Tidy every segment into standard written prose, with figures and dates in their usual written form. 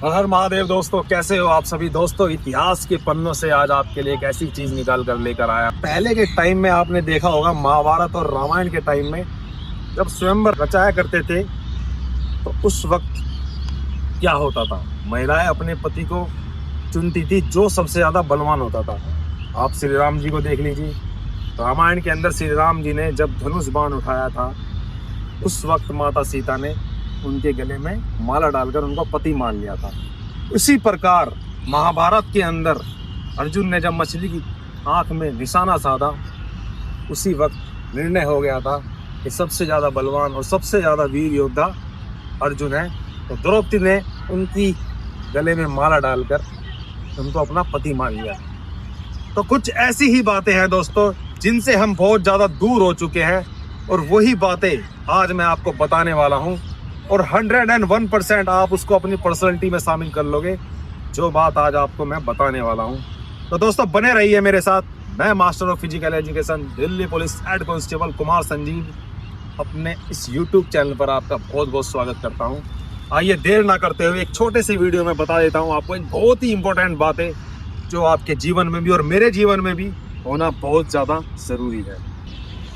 हर हर महादेव दोस्तों, कैसे हो आप सभी दोस्तों। इतिहास के पन्नों से आज आपके लिए एक ऐसी चीज निकाल कर लेकर आया। पहले के टाइम में आपने देखा होगा, महाभारत और रामायण के टाइम में जब स्वयंवर रचाया करते थे तो उस वक्त क्या होता था, महिलाएं अपने पति को चुनती थी जो सबसे ज्यादा बलवान होता था। आप श्री राम जी को देख लीजिए, रामायण के अंदर श्री राम जी ने जब धनुष बाण उठाया था उस वक्त माता सीता ने उनके गले में माला डालकर उनको पति मान लिया था। उसी प्रकार महाभारत के अंदर अर्जुन ने जब मछली की आंख में निशाना साधा, उसी वक्त निर्णय हो गया था कि सबसे ज़्यादा बलवान और सबसे ज़्यादा वीर योद्धा अर्जुन है। तो द्रौपदी ने उनकी गले में माला डालकर उनको अपना पति मान लिया। तो कुछ ऐसी ही बातें हैं दोस्तों जिनसे हम बहुत ज़्यादा दूर हो चुके हैं, और वही बातें आज मैं आपको बताने वाला हूँ, और 101% आप उसको अपनी पर्सनैलिटी में शामिल कर लोगे जो बात आज आपको मैं बताने वाला हूँ। तो दोस्तों बने रहिए मेरे साथ। मैं master of physical education Delhi police head constable Kumar Sanjeev अपने इस यूट्यूब चैनल पर आपका बहुत बहुत स्वागत करता हूँ। आइए देर ना करते हुए एक छोटे से वीडियो में बता देता हूँ आपको एक बहुत ही इंपॉर्टेंट बातें जो आपके जीवन में भी और मेरे जीवन में भी होना बहुत ज़्यादा ज़रूरी है।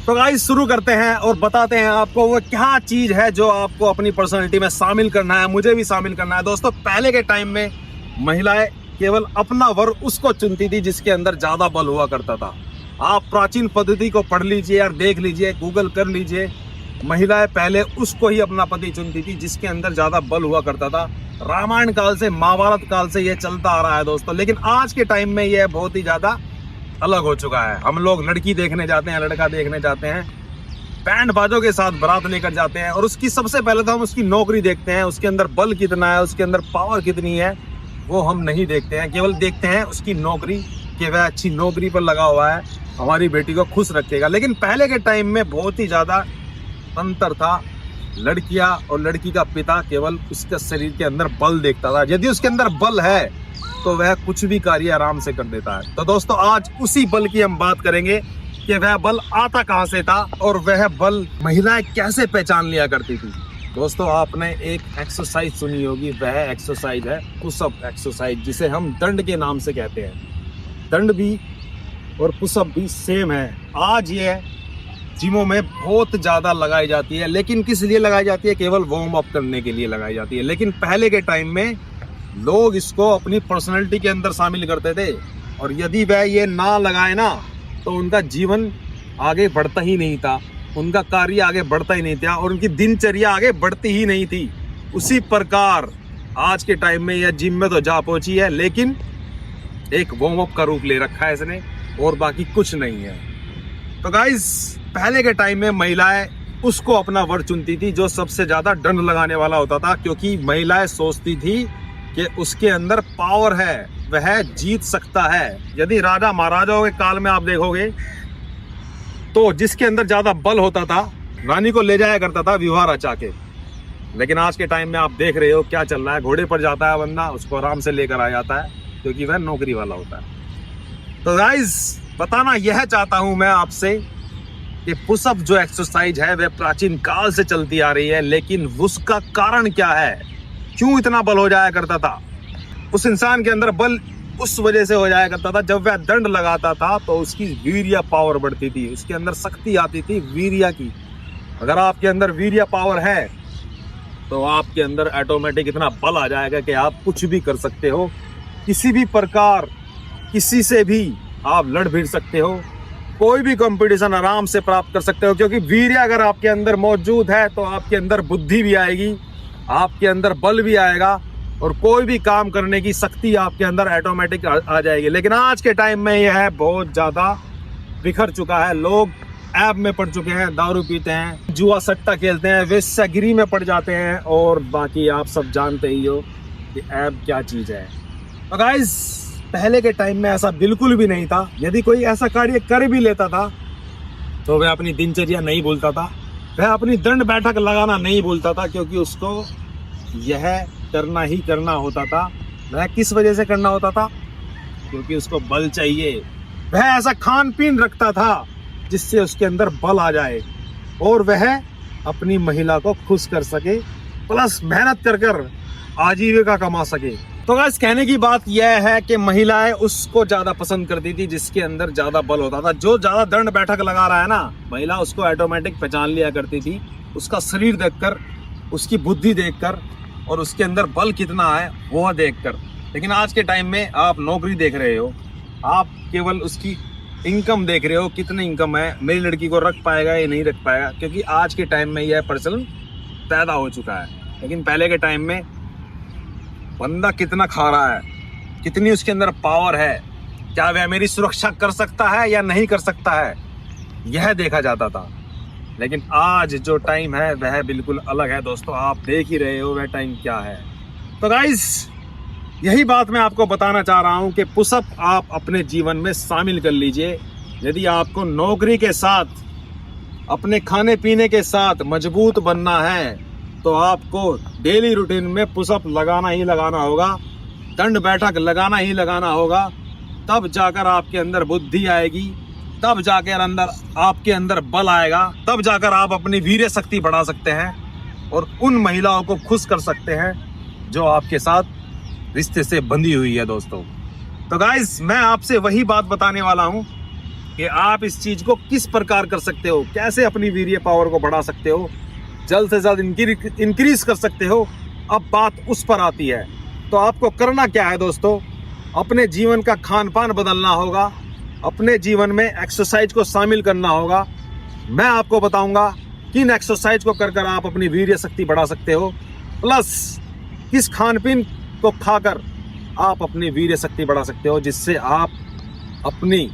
तो गाइस शुरू करते हैं और बताते हैं आपको वो क्या चीज़ है जो आपको अपनी पर्सनैलिटी में शामिल करना है, मुझे भी शामिल करना है। दोस्तों पहले के टाइम में महिलाएं केवल अपना वर उसको चुनती थी जिसके अंदर ज़्यादा बल हुआ करता था। आप प्राचीन पद्धति को पढ़ लीजिए और देख लीजिए, गूगल कर लीजिए, महिलाएं पहले उसको ही अपना पति चुनती थी जिसके अंदर ज़्यादा बल हुआ करता था। रामायण काल से, महाभारत काल से ये चलता आ रहा है दोस्तों। लेकिन आज के टाइम में यह बहुत ही ज़्यादा अलग हो चुका है। हम लोग लड़की देखने जाते हैं, लड़का देखने जाते हैं, बैंड बाजों के साथ बारात लेकर जाते हैं, और उसकी सबसे पहले तो हम उसकी नौकरी देखते हैं, उसके अंदर बल कितना है, उसके अंदर पावर कितनी है, वो हम नहीं देखते हैं। केवल देखते हैं उसकी नौकरी, कि वह अच्छी नौकरी पर लगा हुआ है, हमारी बेटी को खुश रखेगा। लेकिन पहले के टाइम में बहुत ही ज़्यादा अंतर था। लड़कियां और लड़की का पिता केवल उसके शरीर के अंदर बल देखता था। यदि उसके अंदर बल है तो वह कुछ भी कार्य आराम से कर देता है। तो दोस्तों आज उसी बल की हम बात करेंगे कि वह बल आता कहां से था और वह बल महिलाएं कैसे पहचान लिया करती थी। दोस्तों आपने एक एक्सरसाइज सुनी होगी, वह एक्सरसाइज है पुशअप एक्सरसाइज, जिसे हम दंड के नाम से कहते हैं। दंड भी और पुशअप भी सेम है। आज ये जिमों में बहुत ज़्यादा लगाई जाती है, लेकिन किस लिए लगाई जाती है? केवल वार्म अप करने के लिए लगाई जाती है। लेकिन पहले के टाइम में लोग इसको अपनी पर्सनैलिटी के अंदर शामिल करते थे, और यदि वह ये ना लगाए ना तो उनका जीवन आगे बढ़ता ही नहीं था, उनका कार्य आगे बढ़ता ही नहीं था, और उनकी दिनचर्या आगे बढ़ती ही नहीं थी। उसी प्रकार आज के टाइम में यह जिम में तो जा पहुंची है, लेकिन एक वार्म अप का रूप ले रखा है इसने, और बाकी कुछ नहीं है। तो गाइस पहले के टाइम में महिलाएं उसको अपना वर चुनती थी जो सबसे ज़्यादा दंड लगाने वाला होता था, क्योंकि महिलाएं सोचती थी कि उसके अंदर पावर है, वह जीत सकता है। यदि राजा महाराजाओं के काल में आप देखोगे तो जिसके अंदर ज्यादा बल होता था रानी को ले जाया करता था विवाह रचा के। लेकिन आज के टाइम में आप देख रहे हो क्या चल रहा है, घोड़े पर जाता है बंदा, उसको आराम से लेकर आ जाता है क्योंकि वह नौकरी वाला होता है। तो गाइस बताना यह चाहता हूं मैं आपसे कि पुशअप जो एक्सरसाइज है वह प्राचीन काल से चलती आ रही है, लेकिन उसका कारण क्या है, क्यों इतना बल हो जाया करता था? उस इंसान के अंदर बल उस वजह से हो जाया करता था, जब वह दंड लगाता था तो उसकी वीर्य पावर बढ़ती थी, उसके अंदर शक्ति आती थी वीर्य की। अगर आपके अंदर वीर्य पावर है तो आपके अंदर ऑटोमेटिक इतना बल आ जाएगा कि आप कुछ भी कर सकते हो, किसी भी प्रकार किसी से भी आप लड़ भिड़ सकते हो, कोई भी कंपटीशन आराम से प्राप्त कर सकते हो। क्योंकि वीर्य अगर आपके अंदर मौजूद है तो आपके अंदर बुद्धि भी आएगी, आपके अंदर बल भी आएगा, और कोई भी काम करने की शक्ति आपके अंदर ऑटोमेटिक आ जाएगी। लेकिन आज के टाइम में यह बहुत ज़्यादा बिखर चुका है। लोग ऐप में पड़ चुके हैं, दारू पीते हैं, जुआ सट्टा खेलते हैं, वेश्यागिरी में पड़ जाते हैं, और बाकी आप सब जानते ही हो कि ऐप क्या चीज़ है। तो गाइस पहले के टाइम में ऐसा बिल्कुल भी नहीं था। यदि कोई ऐसा कार्य कर भी लेता था तो वह अपनी दिनचर्या नहीं भूलता था, वह अपनी दंड बैठक लगाना नहीं भूलता था, क्योंकि उसको यह करना ही करना होता था। वह किस वजह से करना होता था? क्योंकि उसको बल चाहिए। वह ऐसा खान पीन रखता था जिससे उसके अंदर बल आ जाए और वह अपनी महिला को खुश कर सके, प्लस मेहनत कर कर आजीविका कमा सके। तो गाइस कहने की बात यह है कि महिलाएं उसको ज्यादा पसंद करती थी जिसके अंदर ज्यादा बल होता था। जो ज्यादा दंड बैठक लगा रहा है ना, महिला उसको ऑटोमेटिक पहचान लिया करती थी, उसका शरीर देखकर, उसकी बुद्धि देखकर और उसके अंदर बल कितना है वो देखकर। लेकिन आज के टाइम में आप नौकरी देख रहे हो, आप केवल उसकी इनकम देख रहे हो, कितनी इनकम है, मेरी लड़की को रख पाएगा या नहीं रख पाएगा, क्योंकि आज के टाइम में यह प्रचलन पैदा हो चुका है। लेकिन पहले के टाइम में बंदा कितना खा रहा है, कितनी उसके अंदर पावर है, क्या वह मेरी सुरक्षा कर सकता है या नहीं कर सकता है, यह देखा जाता था। लेकिन आज जो टाइम है वह बिल्कुल अलग है दोस्तों, आप देख ही रहे हो वह टाइम क्या है। तो गाइस यही बात मैं आपको बताना चाह रहा हूं कि पुशअप आप अपने जीवन में शामिल कर लीजिए। यदि आपको नौकरी के साथ, अपने खाने पीने के साथ मजबूत बनना है तो आपको डेली रूटीन में पुशअप लगाना ही लगाना होगा, दंड बैठक लगाना ही लगाना होगा। तब जाकर आपके अंदर बुद्धि आएगी, तब जाकर आपके अंदर बल आएगा, तब जाकर आप अपनी वीर्य शक्ति बढ़ा सकते हैं और उन महिलाओं को खुश कर सकते हैं जो आपके साथ रिश्ते से बंधी हुई है दोस्तों। तो गाइस मैं आपसे वही बात बताने वाला हूं कि आप इस चीज को किस प्रकार कर सकते हो, कैसे अपनी वीर्य पावर को बढ़ा सकते हो, जल्द से जल्द इंक्रीज कर सकते हो। अब बात उस पर आती है, तो आपको करना क्या है दोस्तों, अपने जीवन का खान पान बदलना होगा, अपने जीवन में एक्सरसाइज को शामिल करना होगा। मैं आपको बताऊंगा किन एक्सरसाइज को कर कर आप अपनी वीर्य शक्ति बढ़ा सकते हो, प्लस किस खान पीन को खाकर आप अपनी वीर्य शक्ति बढ़ा सकते हो जिससे आप अपनी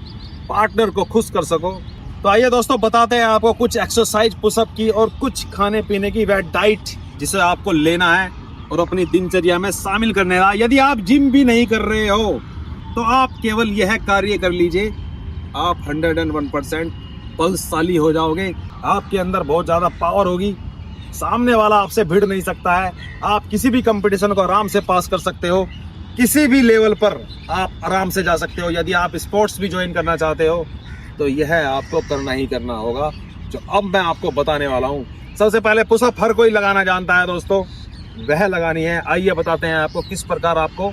पार्टनर को खुश कर सको। तो आइए दोस्तों बताते हैं आपको कुछ एक्सरसाइज पुशअप की और कुछ खाने पीने की वह डाइट जिसे आपको लेना है और अपनी दिनचर्या में शामिल करने का। यदि आप जिम भी नहीं कर रहे हो तो आप केवल यह कार्य कर लीजिए, आप 101% बलशाली हो जाओगे, आपके अंदर बहुत ज़्यादा पावर होगी, सामने वाला आपसे भिड़ नहीं सकता है, आप किसी भी कंपटीशन को आराम से पास कर सकते हो, किसी भी लेवल पर आप आराम से जा सकते हो। यदि आप स्पोर्ट्स भी ज्वाइन करना चाहते हो तो यह आपको करना ही करना होगा जो अब मैं आपको बताने वाला हूँ। सबसे पहले पुशअप हर कोई लगाना जानता है दोस्तों, वह लगानी है। आइए बताते हैं आपको किस प्रकार आपको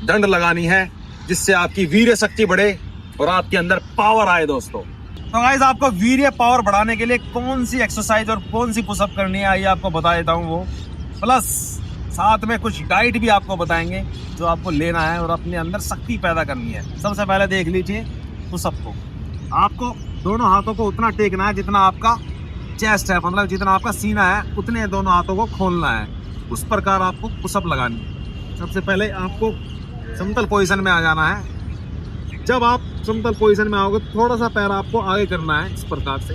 दंड लगानी है जिससे आपकी वीर्य शक्ति बढ़े और आपके अंदर पावर आए दोस्तों। तो गाइस आपको वीर्य पावर बढ़ाने के लिए कौन सी एक्सरसाइज और कौन सी पुशअप करनी है आइए आपको बता देता हूँ वो, प्लस साथ में कुछ डाइट भी आपको बताएंगे जो आपको लेना है और अपने अंदर शक्ति पैदा करनी है। सबसे पहले देख लीजिए पुशअप को, आपको दोनों हाथों को उतना टेकना है जितना आपका चेस्ट है, मतलब जितना आपका सीना है उतने दोनों हाथों को खोलना है, उस प्रकार आपको पुशअप लगानी है। सबसे पहले आपको समतल पोजीशन में आ जाना है। जब आप समतल पोजीशन में आओगे तो थोड़ा सा पैर आपको आगे करना है इस प्रकार से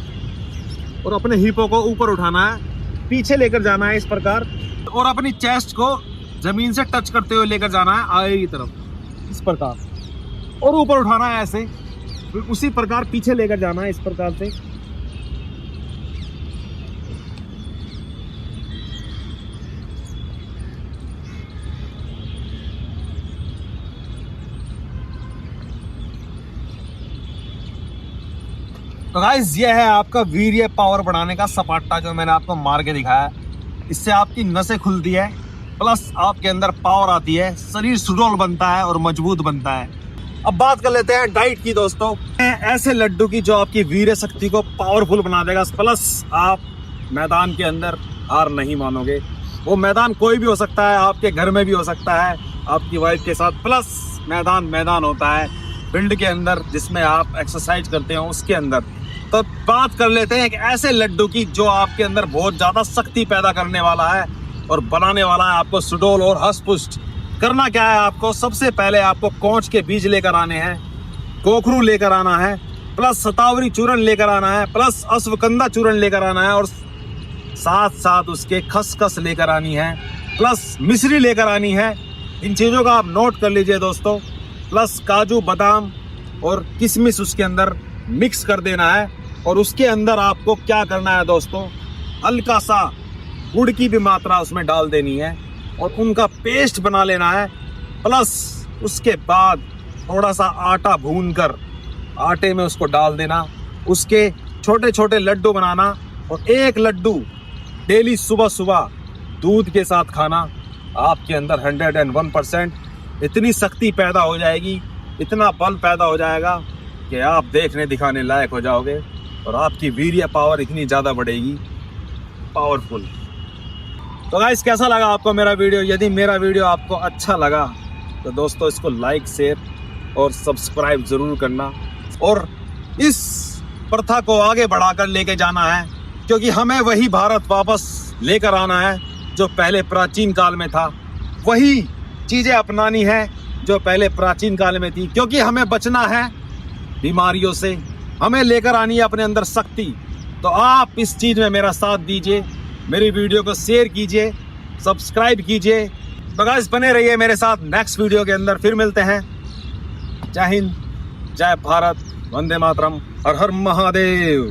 और अपने हिपों को ऊपर उठाना है, पीछे लेकर जाना है इस प्रकार और अपनी चेस्ट को जमीन से टच करते हुए लेकर जाना है आगे की तरफ इस प्रकार और ऊपर उठाना है ऐसे, उसी प्रकार पीछे लेकर जाना है इस प्रकार से। तो गाइस ये है आपका वीर्य पावर बढ़ाने का सपाटा जो मैंने आपको मार के दिखाया है। इससे आपकी नसें खुलती है, प्लस आपके अंदर पावर आती है, शरीर सुडौल बनता है और मजबूत बनता है। अब बात कर लेते हैं डाइट की दोस्तों, ऐसे लड्डू की जो आपकी वीर्य शक्ति को पावरफुल बना देगा, प्लस आप मैदान के अंदर हार नहीं मानोगे। वो मैदान कोई भी हो सकता है, आपके घर में भी हो सकता है, आपकी वाइफ के साथ, प्लस मैदान होता है फील्ड के अंदर जिसमें आप एक्सरसाइज करते हो उसके अंदर। तो बात कर लेते हैं एक ऐसे लड्डू की जो आपके अंदर बहुत ज़्यादा शक्ति पैदा करने वाला है और बनाने वाला है आपको सुडौल और हष्ट-पुष्ट। करना क्या है आपको, सबसे पहले आपको कोंच के बीज लेकर आने हैं, कोखरू लेकर आना है, प्लस शतावरी चूर्ण लेकर आना है, प्लस अश्वगंधा चूर्ण लेकर आना है और साथ साथ उसके खसखस लेकर आनी है, प्लस मिश्री लेकर आनी है। इन चीज़ों का आप नोट कर लीजिए दोस्तों। प्लस काजू बादाम और किशमिश उसके अंदर मिक्स कर देना है और उसके अंदर आपको क्या करना है दोस्तों, हल्का सा गुड़ की भी मात्रा उसमें डाल देनी है और उनका पेस्ट बना लेना है। प्लस उसके बाद थोड़ा सा आटा भूनकर आटे में उसको डाल देना, उसके छोटे छोटे लड्डू बनाना और एक लड्डू डेली सुबह सुबह दूध के साथ खाना। आपके अंदर 101% इतनी शक्ति पैदा हो जाएगी, इतना बल पैदा हो जाएगा कि आप देखने दिखाने लायक हो जाओगे और आपकी वीर्य पावर इतनी ज़्यादा बढ़ेगी, पावरफुल। तो गाइस कैसा लगा आपको मेरा वीडियो? यदि मेरा वीडियो आपको अच्छा लगा तो दोस्तों इसको लाइक, शेयर और सब्सक्राइब ज़रूर करना, और इस प्रथा को आगे बढ़ाकर लेके जाना है, क्योंकि हमें वही भारत वापस लेकर आना है जो पहले प्राचीन काल में था। वही चीज़ें अपनानी है जो पहले प्राचीन काल में थी, क्योंकि हमें बचना है बीमारियों से, हमें लेकर आनी है अपने अंदर शक्ति। तो आप इस चीज़ में मेरा साथ दीजिए, मेरी वीडियो को शेयर कीजिए, सब्सक्राइब कीजिए। तो गाइस बने रहिए मेरे साथ, नेक्स्ट वीडियो के अंदर फिर मिलते हैं। जय हिंद, जय भारत, वंदे मातरम, हर हर महादेव।